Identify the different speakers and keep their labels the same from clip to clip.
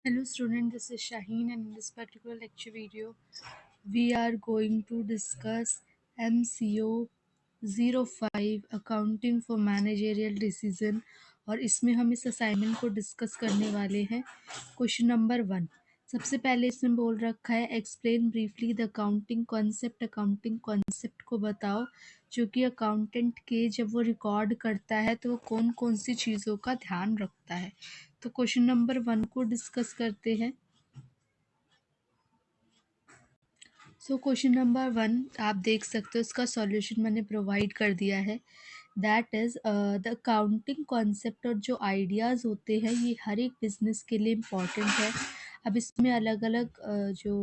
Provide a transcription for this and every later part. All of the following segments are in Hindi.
Speaker 1: Hello student, this is Shaheen and in this particular lecture video, we are going to discuss MCO 05 Accounting for Managerial Decision और इसमें हम इस असाइनमेंट को डिस्कस करने वाले हैं। क्वेश्चन नंबर 1, सबसे पहले इसमें बोल रखा है explain briefly the accounting concept को बताओ जो कि अकाउंटेंट के जब वो रिकॉर्ड करता है तो वो कौन कौन सी चीज़ों का ध्यान रखता है। तो क्वेश्चन नंबर 1 को डिस्कस करते हैं। क्वेश्चन नंबर 1 आप देख सकते हो, इसका सॉल्यूशन मैंने प्रोवाइड कर दिया है। That is the accounting concept और जो आइडियाज़ होते हैं ये हर एक बिजनेस के लिए इम्पॉर्टेंट है। अब इसमें अलग अलग जो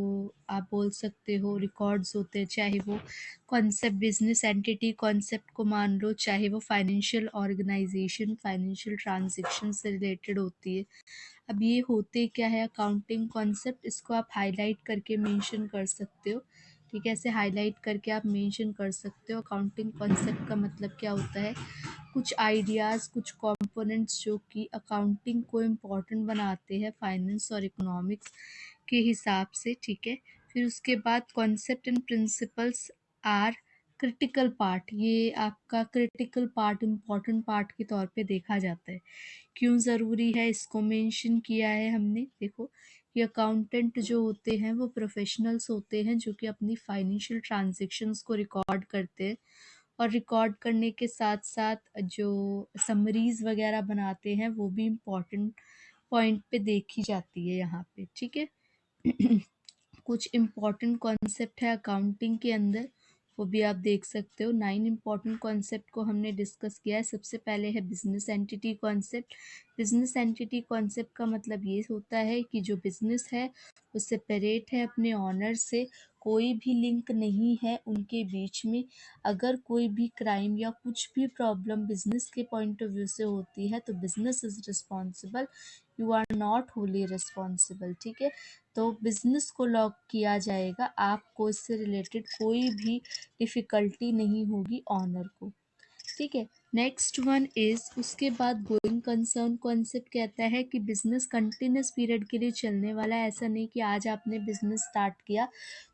Speaker 1: आप बोल सकते हो रिकॉर्ड्स होते हैं, चाहे वो कॉन्सेप्ट बिजनेस एंटिटी कॉन्सेप्ट को मान लो, चाहे वो फाइनेंशियल ऑर्गेनाइजेशन फाइनेंशियल ट्रांजेक्शन से रिलेटेड होती है। अब ये होते क्या है अकाउंटिंग कॉन्सेप्ट, इसको आप हाईलाइट करके मेंशन कर सकते हो। ठीक है, ऐसे हाईलाइट करके आप मेंशन कर सकते हो। अकाउंटिंग कॉन्सेप्ट का मतलब क्या होता है, कुछ आइडियाज़ कुछ कंपोनेंट्स जो कि अकाउंटिंग को इम्पोर्टेंट बनाते हैं फाइनेंस और इकोनॉमिक्स के हिसाब से। ठीक है, फिर उसके बाद concept and principles are critical part, ये आपका क्रिटिकल पार्ट इम्पॉर्टेंट पार्ट के तौर पे देखा जाता है। क्यों ज़रूरी है इसको मेंशन किया है हमने, देखो कि अकाउंटेंट जो होते हैं वो प्रोफेशनल्स होते हैं जो कि अपनी फाइनेंशियल ट्रांजैक्शंस को रिकॉर्ड करते हैं और रिकॉर्ड करने के साथ साथ जो समरीज वगैरह बनाते हैं वो भी इम्पॉर्टेंट पॉइंट पे देखी जाती है यहाँ पे। ठीक है कुछ इम्पॉर्टेंट कॉन्सेप्ट है अकाउंटिंग के अंदर, वो भी आप देख सकते हो। 9 इम्पॉर्टेंट कॉन्सेप्ट को हमने डिस्कस किया है। सबसे पहले है business entity concept. Business entity concept का मतलब ये होता है कि जो बिजनेस है वो सेपरेट है अपने ऑनर से, कोई भी लिंक नहीं है उनके बीच में। अगर कोई भी क्राइम या कुछ भी प्रॉब्लम बिजनेस के पॉइंट ऑफ व्यू से होती है तो business is responsible, you are not wholly responsible. ठीक है, तो बिजनेस को लॉक किया जाएगा, आपको इससे रिलेटेड कोई भी डिफ़िकल्टी नहीं होगी ऑनर को। ठीक है, नेक्स्ट वन इज़ उसके बाद गोइंग कंसर्न कॉन्सेप्ट कहता है कि बिजनेस कंटिन्यूस पीरियड के लिए चलने वाला है। ऐसा नहीं कि आज आपने बिजनेस स्टार्ट किया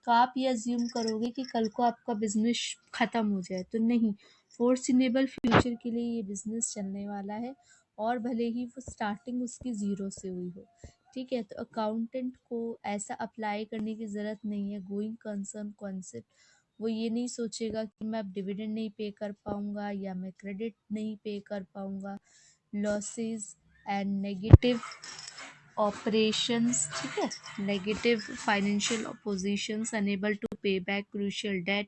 Speaker 1: तो आप ये अज्यूम करोगे कि कल को आपका बिजनेस ख़त्म हो जाए, तो नहीं, फोर्सिनेबल फ्यूचर के लिए ये बिजनेस चलने वाला है और भले ही वो स्टार्टिंग उसकी ज़ीरो से हुई हो। ठीक है, तो अकाउंटेंट को ऐसा अप्लाई करने की ज़रूरत नहीं है गोइंग कंसर्न कॉन्सेप्ट। वो ये नहीं सोचेगा कि मैं अब डिविडेंड नहीं पे कर पाऊँगा या मैं क्रेडिट नहीं पे कर पाऊँगा, लॉसेस एंड नेगेटिव ऑपरेशंस। ठीक है, negative financial positions, unable to pay back crucial debt,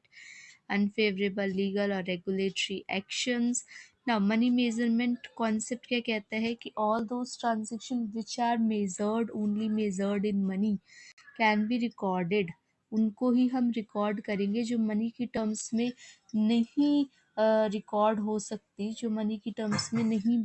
Speaker 1: unfavourable legal और regulatory actions. Now money measurement concept क्या कहता है कि all those transaction which are measured only measured in money can be recorded, उनको ही हम रिकॉर्ड करेंगे जो मनी की टर्म्स में नहीं रिकॉर्ड हो सकती, जो मनी की टर्म्स में नहीं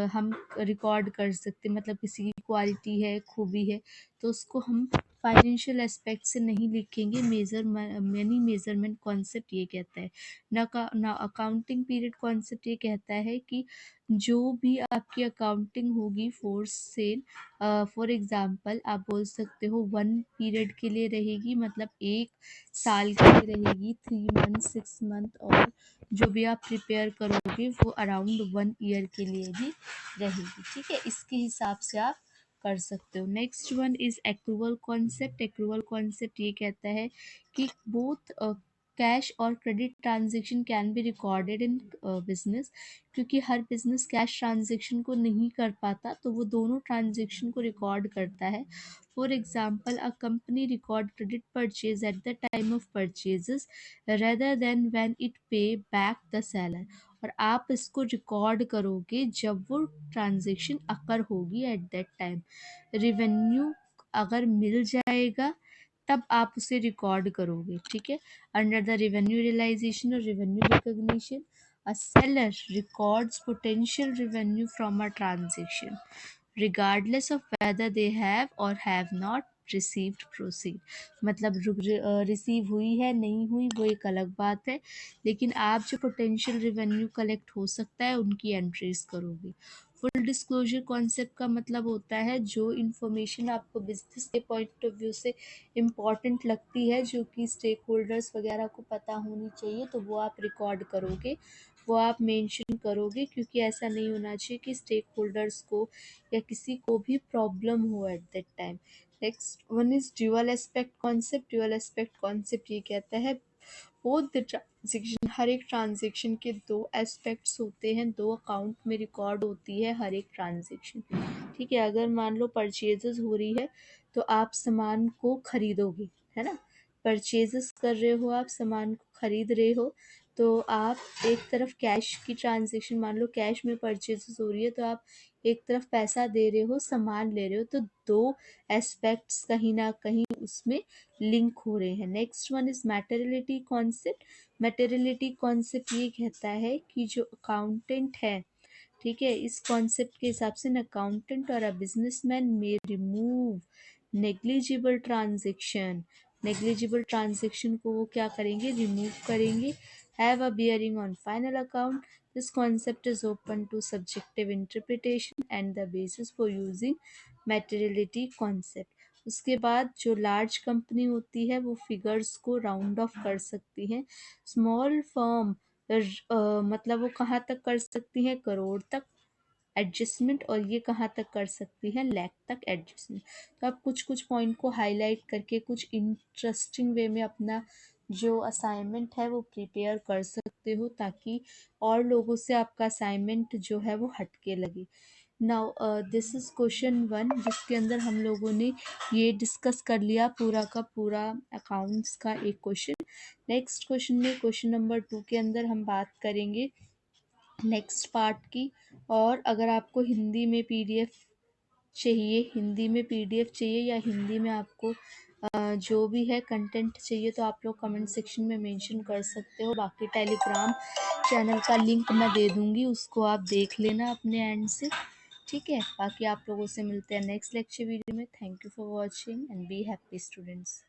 Speaker 1: हम रिकॉर्ड कर सकते। मतलब किसी की क्वालिटी है, खूबी है, तो उसको हम फाइनेंशियल एस्पेक्ट से नहीं लिखेंगे। मनी मेजरमेंट कॉन्सेप्ट ये कहता है। ना अकाउंटिंग पीरियड कॉन्सेप्ट ये कहता है कि जो भी आपकी अकाउंटिंग होगी फोर्स सेल, फॉर एग्ज़ाम्पल आप बोल सकते हो 1 पीरियड के लिए रहेगी, मतलब 1 साल के लिए रहेगी, 3 मंथ 6 मंथ, और जो भी आप प्रिपेयर करोगे वो अराउंड 1 ईयर के लिए भी रहेगी। ठीक है, इसके हिसाब से आप कर सकते हो। Next one is accrual concept. Accrual concept ये कहता है कि बोथ कैश और credit transaction can be recorded in business, क्योंकि हर बिजनेस कैश ट्रांजेक्शन को नहीं कर पाता तो वो दोनों ट्रांजेक्शन को रिकॉर्ड करता है। For example a company record credit purchase at the time of purchases rather than when it पे बैक द सेलर, और आप इसको रिकॉर्ड करोगे जब वो ट्रांजेक्शन अकर होगी एट दैट टाइम। रिवेन्यू अगर मिल जाएगा तब आप उसे रिकॉर्ड करोगे। ठीक है, अंडर द रेवेन्यू रियलाइजेशन और revenue recognition, a seller records potential revenue from a transaction regardless of whether they have or have not received proceed। मतलब रिसीव हुई है नहीं हुई वो एक अलग बात है, लेकिन आप जो पोटेंशियल रेवेन्यू कलेक्ट हो सकता है उनकी एंट्रीज करोगे। फुल डिस्क्लोजर कॉन्सेप्ट का मतलब होता है जो इन्फॉर्मेशन आपको बिजनेस के पॉइंट ऑफ व्यू से इम्पॉर्टेंट लगती है, जो कि स्टेक होल्डर्स वगैरह को पता होनी चाहिए, तो वो आप रिकॉर्ड करोगे, वो आप मेंशन करोगे, क्योंकि ऐसा नहीं होना चाहिए कि स्टेक होल्डर्स को या किसी को भी प्रॉब्लम हो at that time. Next one is dual aspect concept. Dual aspect concept ये कहता है बोथ द ट्रांजेक्शन, हर एक ट्रांजेक्शन के दो एस्पेक्ट्स होते हैं, दो अकाउंट में रिकॉर्ड होती है हर एक ट्रांजेक्शन। ठीक है, अगर मान लो परचेजेस हो रही है तो आप सामान को खरीदोगे, है ना, परचेजेस कर रहे हो, आप सामान को खरीद रहे हो, तो आप एक तरफ कैश की ट्रांजेक्शन, मान लो कैश में परचेजेस हो रही है, तो आप एक तरफ पैसा दे रहे हो, सामान ले रहे हो, तो दो एस्पेक्ट्स कहीं ना कहीं उसमें लिंक हो रहे हैं। Next one is materiality concept. Materiality concept ये कहता है कि जो अकाउंटेंट है, ठीक है, इस कॉन्सेप्ट के हिसाब से न अकाउंटेंट और a businessman may remove negligible transaction. Negligible transaction को वो क्या करेंगे, रिमूव करेंगे, have a bearing on final account. This concept is open to subjective interpretation and the basis for using materiality concept. उसके बाद जो लार्ज कंपनी होती है वो फिगर्स को राउंड ऑफ कर सकती है। स्मॉल फर्म मतलब वो कहाँ तक कर सकती हैं, करोड़ तक एडजस्टमेंट, और ये कहाँ तक कर सकती हैं, लाख तक एडजस्टमेंट। तो आप कुछ कुछ पॉइंट को हाईलाइट करके कुछ इंटरेस्टिंग वे में अपना जो असाइनमेंट है वो प्रिपेयर कर सकते हो, ताकि और लोगों से आपका असाइनमेंट जो है वो हटके लगे। नाउ दिस इज क्वेश्चन 1, जिसके अंदर हम लोगों ने ये डिस्कस कर लिया पूरा का पूरा अकाउंट्स का एक क्वेश्चन। नेक्स्ट क्वेश्चन में क्वेश्चन नंबर 2 के अंदर हम बात करेंगे नेक्स्ट पार्ट की। और अगर आपको हिंदी में पीडीएफ चाहिए, हिंदी में पीडीएफ चाहिए, या हिंदी में आपको जो भी है कंटेंट चाहिए, तो आप लोग कमेंट सेक्शन में मेंशन कर सकते हो। बाकी टेलीग्राम चैनल का लिंक मैं दे दूँगी, उसको आप देख लेना अपने एंड से। ठीक है, बाकी आप लोगों से मिलते हैं नेक्स्ट लेक्चर वीडियो में। Thank you for watching and be happy students.